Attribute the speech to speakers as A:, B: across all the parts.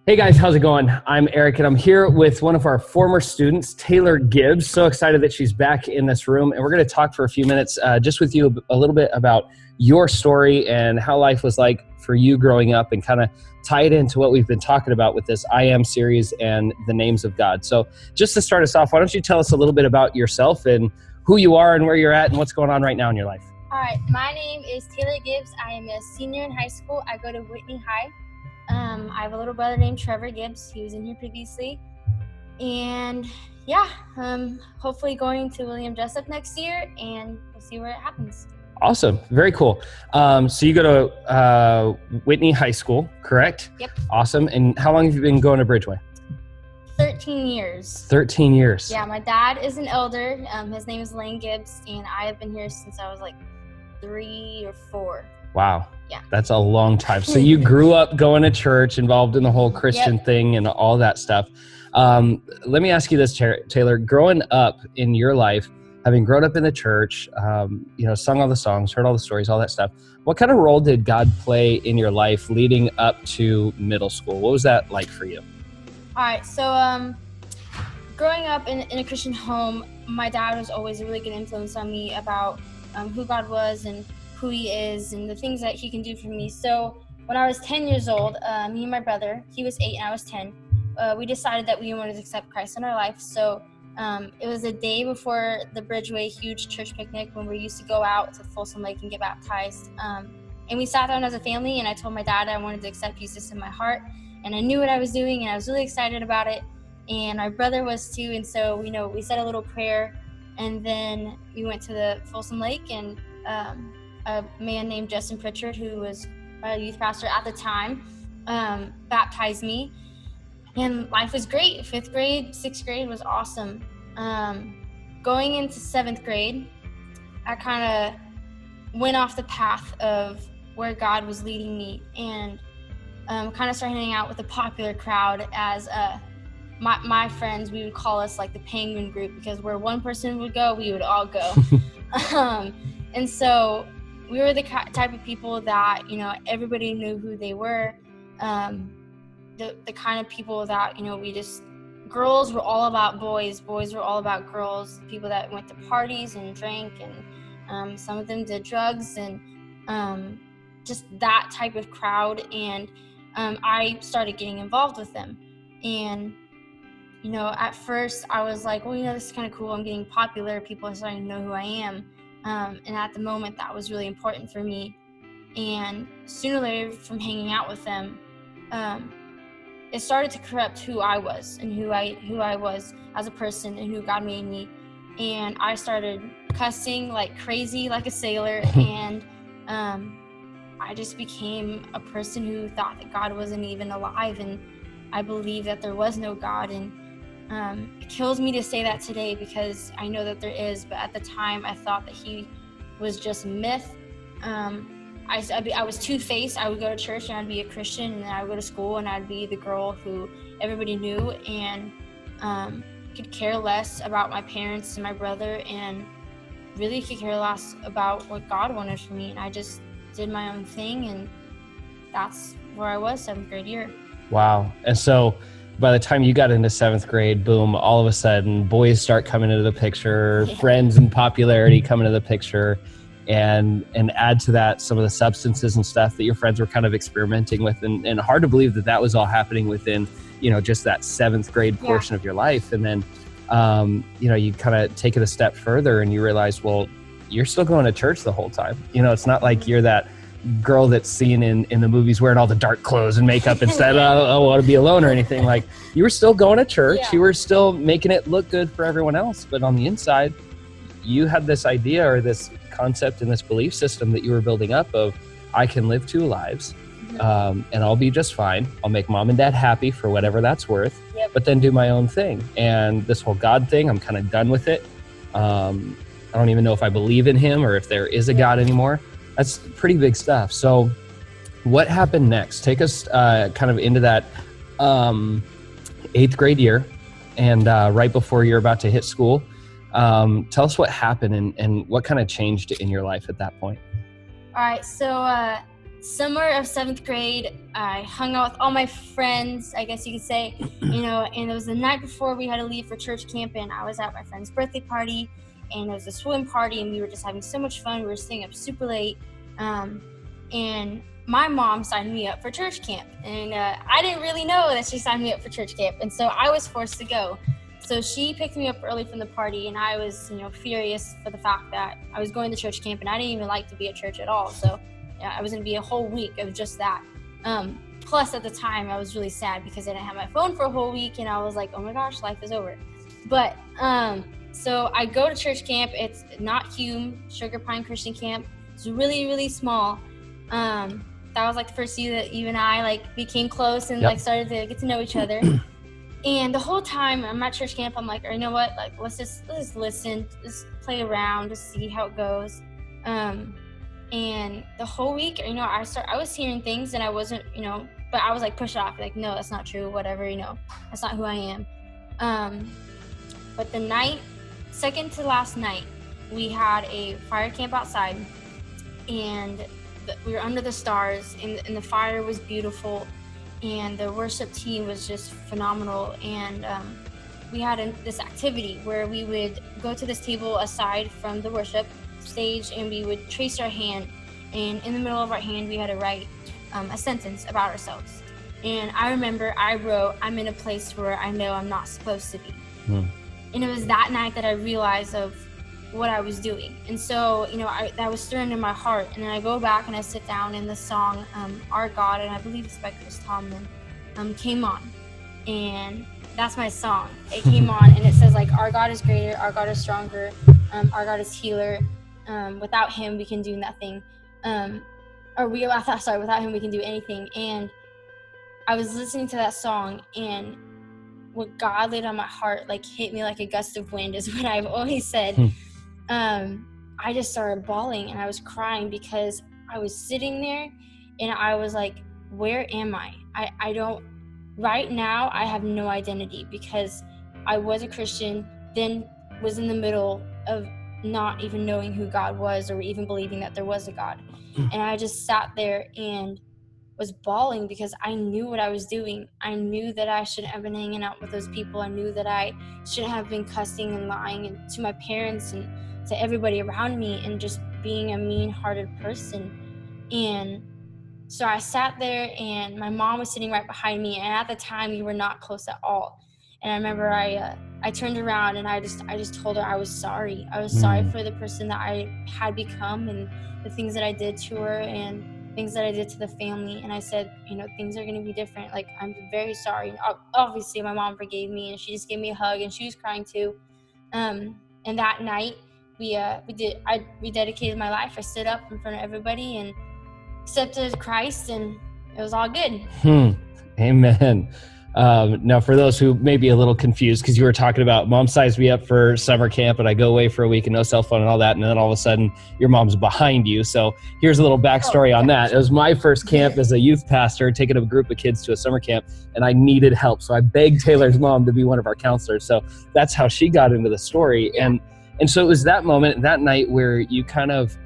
A: Hey guys, how's it going? I'm Eric and I'm here with one of our former students, Tayler Gibbs. So excited that she's back in this room, and we're going to talk for a few minutes just with you a little bit about your story and how life was like for you growing up, and kind of tie it into what we've been talking about with this I Am series and the names of God. So just to start us off, why don't you tell us a little bit about yourself and who you are and where you're at and what's going on right now in your life?
B: All right, my name is Tayler Gibbs. I am a senior in high school. I go to Whitney High. I have a little brother named Trevor Gibbs. He was in here previously. And hopefully going to William Jessup next year, and we'll see where it happens.
A: Awesome. Very cool. So you go to Whitney High School, correct?
B: Yep.
A: Awesome. And how long have you been going to Bridgeway?
B: 13 years.
A: 13 years.
B: Yeah, my dad is an elder. His name is Lane Gibbs, and I have been here since I was like 3 or 4.
A: Wow.
B: Yeah.
A: That's a long time. So you grew up going to church, involved in the whole Christian thing and all that stuff. Let me ask you this, Tayler. Growing up in your life, having grown up in the church, sung all the songs, heard all the stories, all that stuff, what kind of role did God play in your life leading up to middle school? What was that like for you?
B: All right. So growing up in a Christian home, my dad was always a really good influence on me about who God was and who he is and the things that he can do for me. So when I was 10 years old, me and my brother, he was 8 and I was 10, we decided that we wanted to accept Christ in our life. So it was a day before the Bridgeway huge church picnic when we used to go out to Folsom Lake and get baptized. And we sat down as a family, and I told my dad I wanted to accept Jesus in my heart, and I knew what I was doing, and I was really excited about it. And my brother was too, and so we said a little prayer, and then we went to the Folsom Lake, and a man named Justin Pritchard, who was my youth pastor at the time, baptized me, and life was great. 5th grade, 6th grade was awesome. Going into 7th grade, I kind of went off the path of where God was leading me, and kind of started hanging out with the popular crowd. As my friends, we would call us like the penguin group, because where one person would go, we would all go. And so we were the type of people that, everybody knew who they were. The kind of people that, girls were all about boys were all about girls, people that went to parties and drank, and some of them did drugs, and just that type of crowd. And I started getting involved with them. And, at first I was like, well, this is kind of cool. I'm getting popular. People are starting to know who I am. And at the moment, that was really important for me. And sooner or later, from hanging out with them, it started to corrupt who I was and who I was as a person and who God made me. And I started cussing like crazy, like a sailor. And I just became a person who thought that God wasn't even alive. And I believed that there was no God. And it kills me to say that today, because I know that there is, but at the time I thought that he was just a myth. I was two-faced. I would go to church and I'd be a Christian, and then I would go to school and I'd be the girl who everybody knew, and could care less about my parents and my brother, and really could care less about what God wanted for me. And I just did my own thing, and that's where I was 7th grade year. Wow.
A: And so by the time you got into 7th grade, boom, all of a sudden boys start coming into the picture, friends and popularity come into the picture, and add to that some of the substances and stuff that your friends were kind of experimenting with. And hard to believe that was all happening within, just that 7th grade portion of your life. And then, you kind of take it a step further and you realize, well, you're still going to church the whole time. It's not like you're that girl that's seen in the movies wearing all the dark clothes and makeup and said, I want to be alone or anything. Like, you were still going to church. You were still making it look good for everyone else. But on the inside, you had this idea or this concept and this belief system that you were building up of, I can live 2 lives, and I'll be just fine. I'll make mom and dad happy for whatever that's worth, but then do my own thing. And this whole God thing, I'm kind of done with it. I don't even know if I believe in him or if there is a God anymore. That's pretty big stuff. So what happened next? Take us kind of into that 8th grade year, and right before you're about to hit school. Tell us what happened and what kind of changed in your life at that point.
B: All right, so summer of 7th grade, I hung out with all my friends, I guess you could say, and it was the night before we had to leave for church camp, and I was at my friend's birthday party, and it was a swim party, and we were just having so much fun. We were staying up super late, and my mom signed me up for church camp, and I didn't really know that she signed me up for church camp, and so I was forced to go. So she picked me up early from the party, and I was, furious for the fact that I was going to church camp, and I didn't even like to be at church at all. So I was going to be a whole week of just that. Plus, at the time, I was really sad because I didn't have my phone for a whole week, and I was like, oh my gosh, life is over. But so I go to church camp. It's not Hume, Sugar Pine Christian Camp. It's really, really small. That was like the first year that you and I became close and started to get to know each other. And the whole time I'm at church camp, I'm like, you know what? Let's just listen, just play around, just see how it goes. And the whole week, I was hearing things, and I wasn't, but I was pushed off, no, that's not true, whatever, that's not who I am. But the second to last night, we had a fire camp outside, and we were under the stars, and the fire was beautiful. And the worship team was just phenomenal. And we had this activity where we would go to this table aside from the worship stage, and we would trace our hand. And in the middle of our hand, we had to write a sentence about ourselves. And I remember I wrote, I'm in a place where I know I'm not supposed to be. And it was that night that I realized of what I was doing. And so, that was stirring in my heart. And then I go back and I sit down, and the song, Our God, and I believe it's by Chris Tomlin, came on. And that's my song. It came on, and it says our God is greater, our God is stronger, our God is healer. Without him, we can do nothing. Without him, we can do anything. And I was listening to that song, and what God laid on my heart, hit me like a gust of wind, is what I've always said. I just started bawling, and I was crying because I was sitting there, and I was like, where am I? Right now, I have no identity, because I was a Christian, then was in the middle of not even knowing who God was, or even believing that there was a God. And I just sat there and was bawling because I knew what I was doing. I knew that I shouldn't have been hanging out with those people. I knew that I shouldn't have been cussing and lying to my parents and to everybody around me, and just being a mean-hearted person. And so I sat there, and my mom was sitting right behind me, and at the time we were not close at all. And I remember I turned around, and I just told her I was sorry. I was sorry for the person that I had become, and the things that I did to her, and things that I did to the family. And I said, things are going to be different. I'm very sorry. And obviously my mom forgave me, and she just gave me a hug, and she was crying too. And that night I rededicated my life. I stood up in front of everybody and accepted Christ, and it was all good.
A: Amen. Now, for those who may be a little confused, because you were talking about mom sized me up for summer camp, and I go away for a week and no cell phone and all that, and then all of a sudden your mom's behind you. So here's a little backstory on that. It was my first camp as a youth pastor, taking a group of kids to a summer camp, and I needed help. So I begged Taylor's mom to be one of our counselors. So that's how she got into the story. And so it was that moment, that night, where you kind of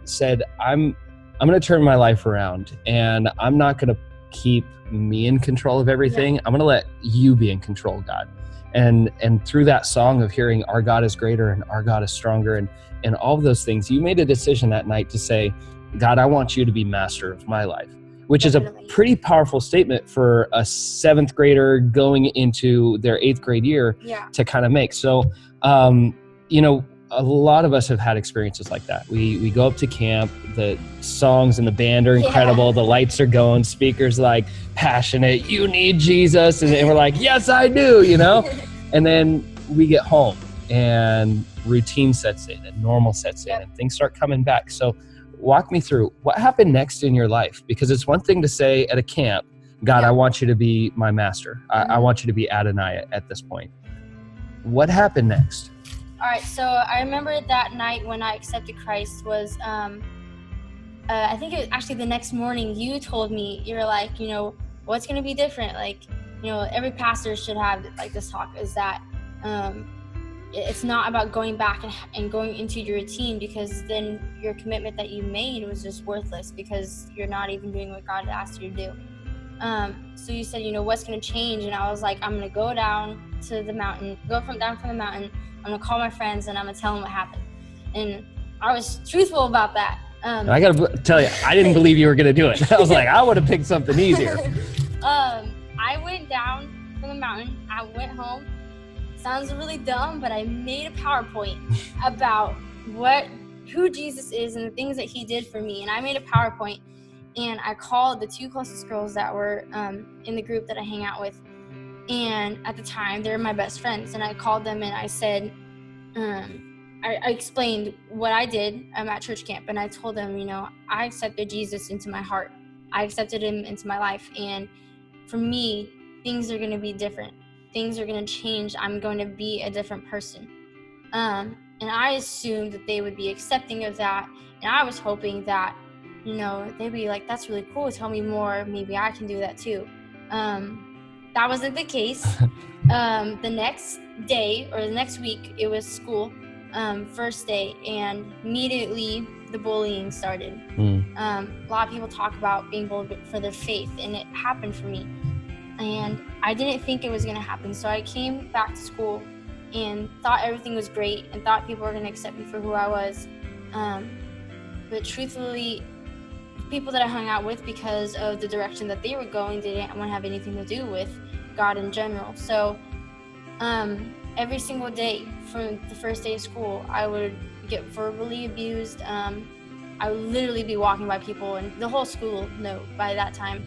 A: said, I'm going to turn my life around, and I'm not going to keep me in control of everything. I'm going to let you be in control, God. And through that song of hearing our God is greater and our God is stronger and all of those things, you made a decision that night to say, God, I want you to be master of my life, which is a pretty powerful statement for a 7th grader going into their 8th grade year to kind of make. So, a lot of us have had experiences like that. We go up to camp, the songs and the band are incredible, the lights are going, speakers passionate, you need Jesus, and we're like, yes, I do, And then we get home, and routine sets in, and normal sets in, and things start coming back. So walk me through what happened next in your life, because it's one thing to say at a camp, God, I want you to be my master. I want you to be Adonai at this point. What happened next?
B: All right, so I remember that night when I accepted Christ was, I think it was actually the next morning. You told me, you were like, what's going to be different? Every pastor should have this talk, is that it's not about going back and going into your routine, because then your commitment that you made was just worthless because you're not even doing what God asked you to do. So you said, what's going to change? And I was like, I'm going to go down to the mountain, down from the mountain. I'm going to call my friends and I'm going to tell them what happened. And I was truthful about that.
A: I got to tell you, I didn't believe you were going to do it. I was like, I would have picked something easier.
B: I went down from the mountain. I went home. Sounds really dumb, but I made a PowerPoint about who Jesus is and the things that he did for me. And I made a PowerPoint, and I called the 2 closest girls that were in the group that I hang out with. And at the time, they were my best friends. And I called them and I said, I explained what I did at church camp. And I told them, I accepted Jesus into my heart. I accepted him into my life. And for me, things are going to be different. Things are going to change. I'm going to be a different person. And I assumed that they would be accepting of that. And I was hoping that, they'd be like, that's really cool. Tell me more. Maybe I can do that too. That wasn't the case. The next day or the next week, it was school, first day, and immediately the bullying started. A lot of people talk about being bullied for their faith, and it happened for me. And I didn't think it was going to happen. So I came back to school and thought everything was great and thought people were going to accept me for who I was. But truthfully, people that I hung out with, because of the direction that they were going, they didn't want to have anything to do with God in general. So every single day from the first day of school, I would get verbally abused. I would literally be walking by people, and the whole school knew by that time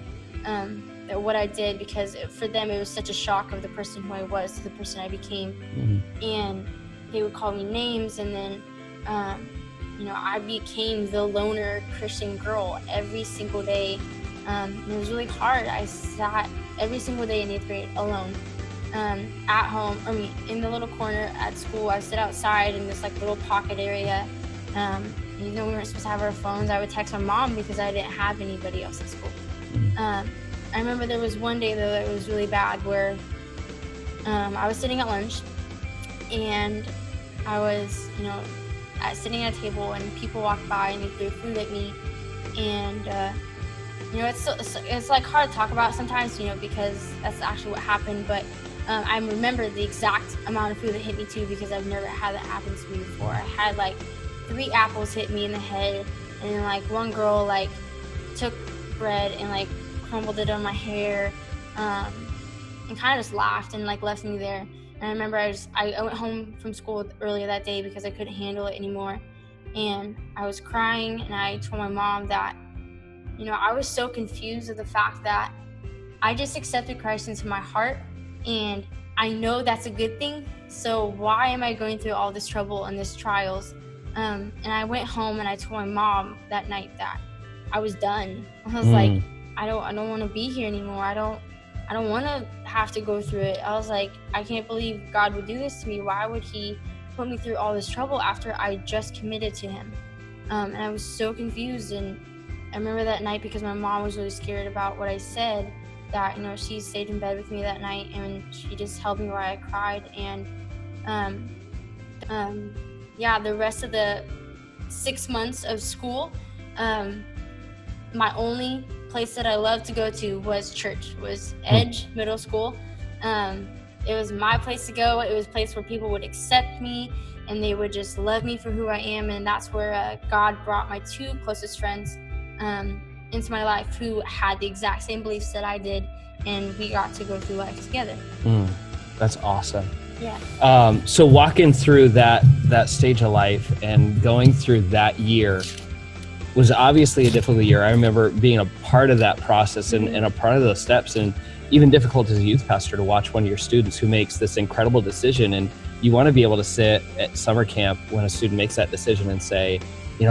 B: what I did, because for them it was such a shock of the person who I was to the person I became. And they would call me names, and then I became the loner Christian girl every single day. And it was really hard. I sat every single day in 8th grade alone at home, in the little corner at school. I sit outside in this little pocket area. We weren't supposed to have our phones. I would text my mom because I didn't have anybody else at school. I remember there was one day, though, that was really bad, where I was sitting at lunch, and I was, sitting at a table, and people walked by and they threw food at me. And, it's hard to talk about sometimes, because that's actually what happened. But I remember the exact amount of food that hit me, too, because I've never had that happen to me before. I had 3 apples hit me in the head, and then one girl took bread and crumbled it on my hair, and kind of just laughed and left me there. And I remember I went home from school earlier that day because I couldn't handle it anymore, and I was crying, and I told my mom that I was so confused with the fact that I just accepted Christ into my heart, and I know that's a good thing, so why am I going through all this trouble and this trials? And I went home and I told my mom that night that I was done. I was like, I don't want to be here anymore. I don't want to have to go through it. I was like, I can't believe God would do this to me. Why would he put me through all this trouble after I just committed to him? And I was so confused. And I remember that night, because my mom was really scared about what I said, that, she stayed in bed with me that night, and she just held me while I cried. And, the rest of the 6 months of school, my only place that I loved to go to was church, was Edge Middle School. It was my place to go. It was a place where people would accept me, and they would just love me for who I am. And that's where God brought my 2 closest friends into my life, who had the exact same beliefs that I did, and we got to go through life together.
A: That's awesome.
B: Yeah.
A: So walking through that stage of life and going through that year was obviously a difficult year. I remember being a part of that process and a part of those steps, and even difficult as a youth pastor to watch one of your students who makes this incredible decision. And you want to be able to sit at summer camp when a student makes that decision and say,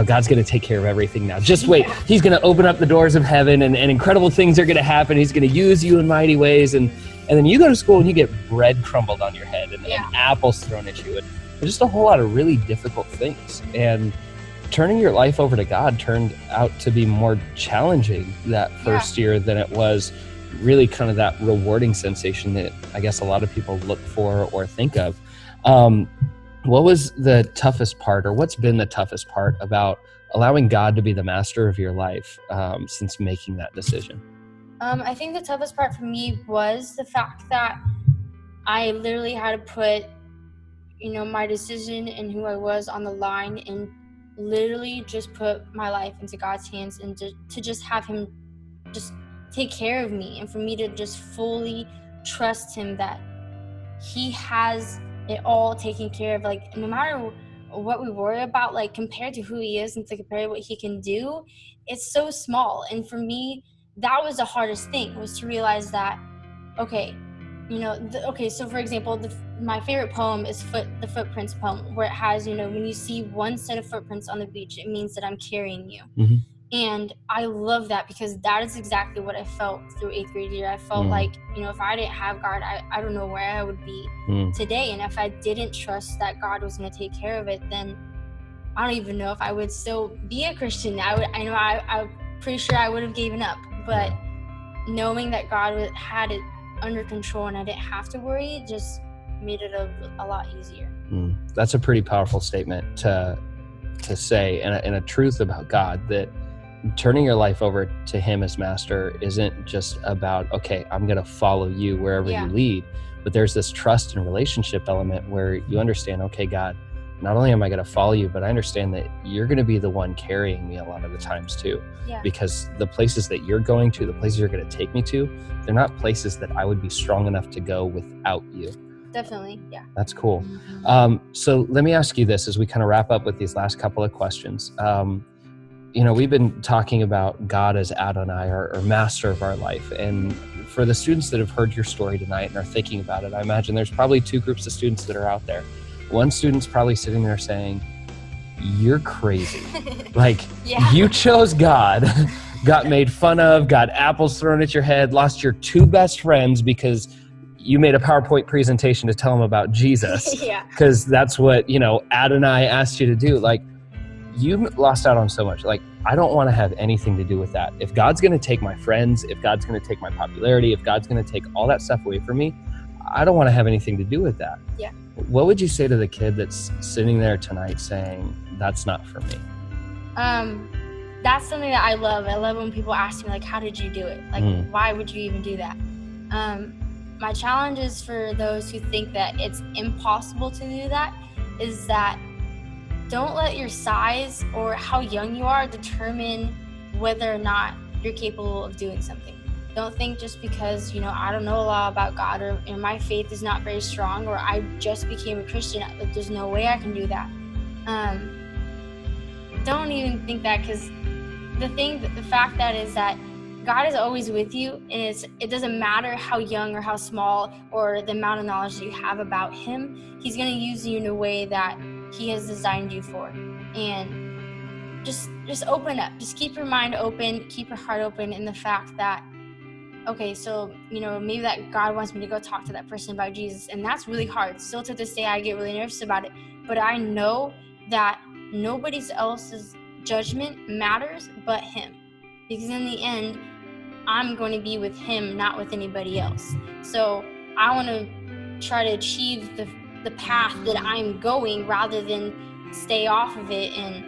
A: God's going to take care of everything now. Just wait. He's going to open up the doors of heaven, and incredible things are going to happen. He's going to use you in mighty ways. And then you go to school and you get bread crumbled on your head and apples thrown at you, and just a whole lot of really difficult things. And turning your life over to God turned out to be more challenging that first year than it was really kind of that rewarding sensation that I guess a lot of people look for or think of. What was the toughest part, or what's been the toughest part about allowing God to be the master of your life since making that decision?
B: I think the toughest part for me was the fact that I literally had to put, my decision and who I was on the line, and literally just put my life into God's hands, and to just have him just take care of me, and for me to just fully trust him that he has it all taken care of. Like, no matter what we worry about, like, compared to who he is and to compare what he can do, it's so small. And for me, that was the hardest thing, was to realize that, okay, so for example, my favorite poem is the Footprints poem, where it has, when you see one set of footprints on the beach, it means that I'm carrying you.
A: Mm-hmm.
B: And I love that, because that is exactly what I felt through 8th grade year. I felt like, if I didn't have God, I don't know where I would be today. And if I didn't trust that God was going to take care of it, then I don't even know if I would still be a Christian. I'm pretty sure I would have given up. But knowing that God had it under control and I didn't have to worry just made it a lot easier.
A: That's a pretty powerful statement to say, and a truth about God, that turning your life over to him as master isn't just about, okay, I'm going to follow you wherever you lead, but there's this trust and relationship element where you understand, okay, God, not only am I going to follow you, but I understand that you're going to be the one carrying me a lot of the times too. Because the places that you're going to, the places you're going to take me to, they're not places that I would be strong enough to go without you.
B: Definitely, yeah.
A: That's cool. So let me ask you this as we kind of wrap up with these last couple of questions. We've been talking about God as Adonai, or master of our life. And for the students that have heard your story tonight and are thinking about it, I imagine there's probably two groups of students that are out there. One student's probably sitting there saying, you're crazy. Like, you chose God, got made fun of, got apples thrown at your head, lost your two best friends because you made a PowerPoint presentation to tell them about Jesus. Because that's what, Adonai asked you to do. Like, you lost out on so much. Like, I don't want to have anything to do with that. If God's going to take my friends, if God's going to take my popularity, if God's going to take all that stuff away from me, I don't want to have anything to do with that. What would you say to the kid that's sitting there tonight saying, that's not for me?
B: That's something that I love. I love when people ask me, like, how did you do it? Like, why would you even do that? My challenge is for those who think that it's impossible to do that, is that don't let your size or how young you are determine whether or not you're capable of doing something. Don't think just because, I don't know a lot about God, or my faith is not very strong, or I just became a Christian, there's no way I can do that. Don't even think that, because the fact that is that God is always with you, and it doesn't matter how young or how small or the amount of knowledge that you have about him. He's going to use you in a way that he has designed you for. And just open up. Just keep your mind open, keep your heart open in the fact that, okay, so, maybe that God wants me to go talk to that person about Jesus, and that's really hard. Still to this day, I get really nervous about it. But I know that nobody else's judgment matters but him. Because in the end, I'm going to be with him, not with anybody else. So I want to try to achieve the path that I'm going, rather than stay off of it and,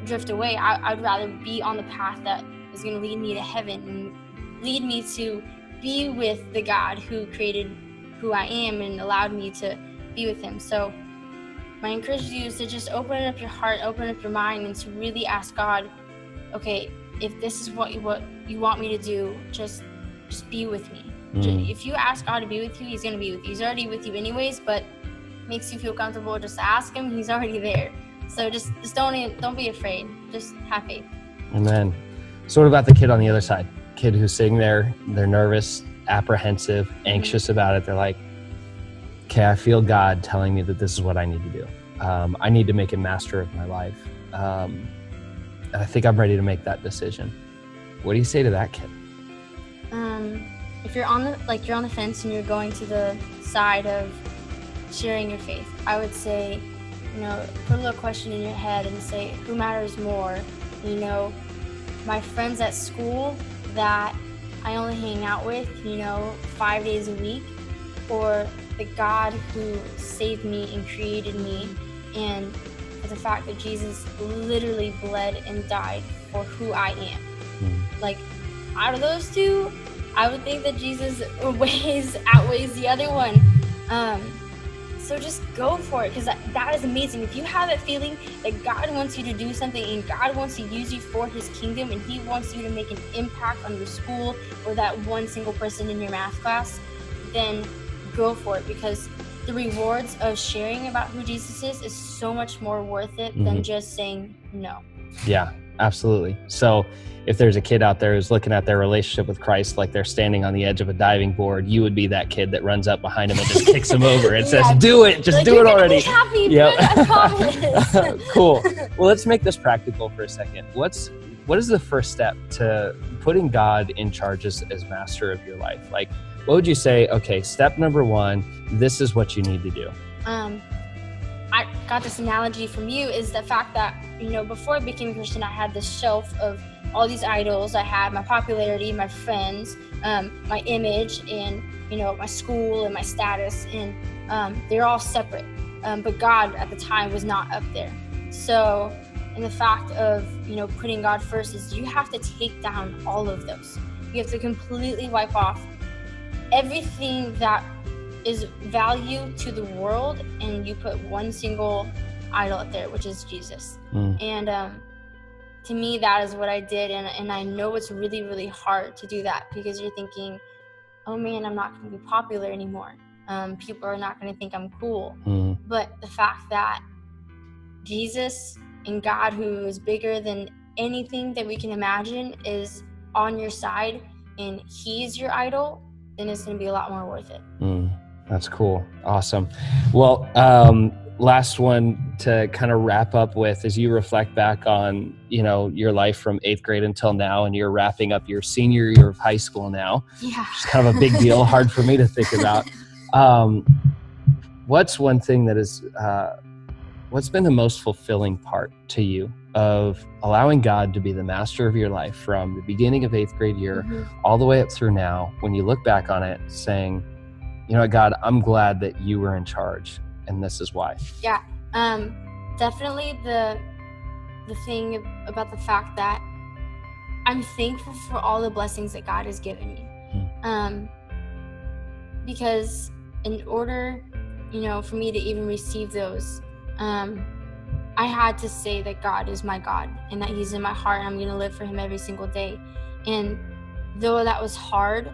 B: drift away. I'd rather be on the path that is going to lead me to heaven and lead me to be with the God who created who I am and allowed me to be with him. So my encouragement to you is to just open up your heart, open up your mind, and to really ask God, okay, if this is what you want me to do, just be with me. If you ask God to be with you, he's going to be with you. He's already with you anyways, but makes you feel comfortable, just ask him. He's already there. So just don't be afraid. Just have faith.
A: Amen. So what about the kid on the other side? Kid who's sitting there, they're nervous, apprehensive, anxious about it. They're like, okay, I feel God telling me that this is what I need to do. I need to make him master of my life. And I think I'm ready to make that decision. What do you say to that kid?
B: If you're on the fence and you're going to the side of sharing your faith, I would say, put a little question in your head and say, who matters more? My friends at school that I only hang out with, 5 days a week, or the God who saved me and created me, and for the fact that Jesus literally bled and died for who I am. Like, out of those two, I would think that Jesus outweighs the other one. So just go for it, because that is amazing. If you have that feeling that God wants you to do something and God wants to use you for his kingdom, and he wants you to make an impact on your school or that one single person in your math class, then go for it, because the rewards of sharing about who Jesus is so much more worth it than just saying no. Yeah,
A: absolutely. So if there's a kid out there who's looking at their relationship with Christ like they're standing on the edge of a diving board, you would be that kid that runs up behind him and just kicks him over and says, do it, just do it already.
B: Be happy, yep. I promise.
A: Cool. Well, let's make this practical for a second. What is the first step to putting God in charge as master of your life? Like, what would you say, okay, step number one, this is what you need to do?
B: I got this analogy from you, is the fact that, before I became a Christian, I had this shelf of all these idols. I had my popularity, my friends, my image, and, my school and my status, and they're all separate. But God at the time was not up there. So, and the fact of, putting God first is you have to take down all of those. You have to completely wipe off everything that is value to the world, and you put one single idol up there, which is Jesus. And to me, that is what I did, and I know it's really, really hard to do that, because you're thinking, oh man, I'm not going to be popular anymore. People are not going to think I'm cool. But the fact that Jesus and God, who is bigger than anything that we can imagine, is on your side, and he's your idol, then it's going to be a lot more worth it.
A: That's cool. Awesome. Well, last one to kind of wrap up with, as you reflect back on, your life from 8th grade until now, and you're wrapping up your senior year of high school now.
B: Yeah.
A: It's kind of a big deal, hard for me to think about. What's one thing that is, what's been the most fulfilling part to you of allowing God to be the master of your life from the beginning of 8th grade year all the way up through now, when you look back on it saying, God, I'm glad that you were in charge, and this is why?
B: Yeah, definitely the thing about the fact that I'm thankful for all the blessings that God has given me. Because in order, for me to even receive those, I had to say that God is my God, and that he's in my heart, and I'm going to live for him every single day. And though that was hard,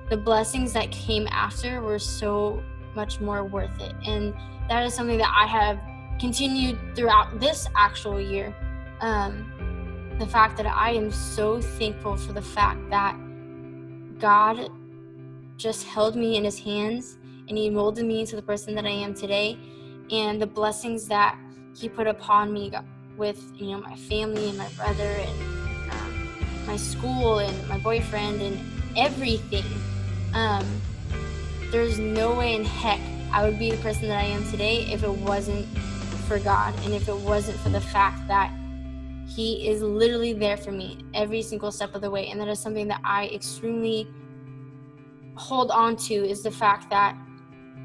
B: the blessings that came after were so much more worth it. And that is something that I have continued throughout this actual year. The fact that I am so thankful for the fact that God just held me in his hands, and he molded me into the person that I am today. And the blessings that he put upon me with, my family and my brother and my school and my boyfriend and everything. There's no way in heck I would be the person that I am today if it wasn't for God, and if it wasn't for the fact that he is literally there for me every single step of the way. And that is something that I extremely hold on to, is the fact that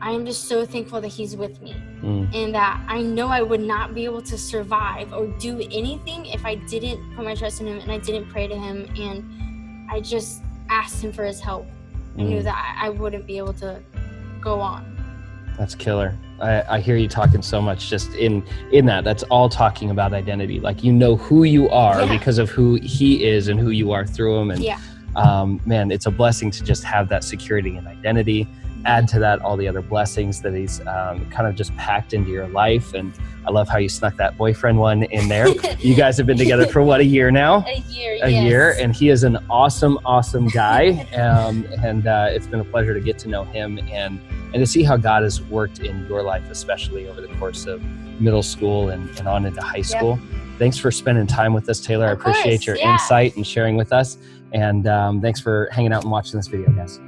B: I am just so thankful that he's with me, and that I know I would not be able to survive or do anything if I didn't put my trust in him and I didn't pray to him and I just asked him for his help. I knew that I wouldn't be able to go on.
A: That's killer. I hear you talking so much just in that. That's all talking about identity. Like, who you are because of who he is and who you are through him. And man, it's a blessing to just have that security and identity. Add to that all the other blessings that he's kind of just packed into your life. And I love how you snuck that boyfriend one in there. You guys have been together for what, a year now?
B: A year.
A: And he is an awesome guy. And it's been a pleasure to get to know him and to see how God has worked in your life, especially over the course of middle school and on into high school. Thanks for spending time with us, Tayler. I appreciate your insight and sharing with us. And thanks for hanging out and watching this video, guys.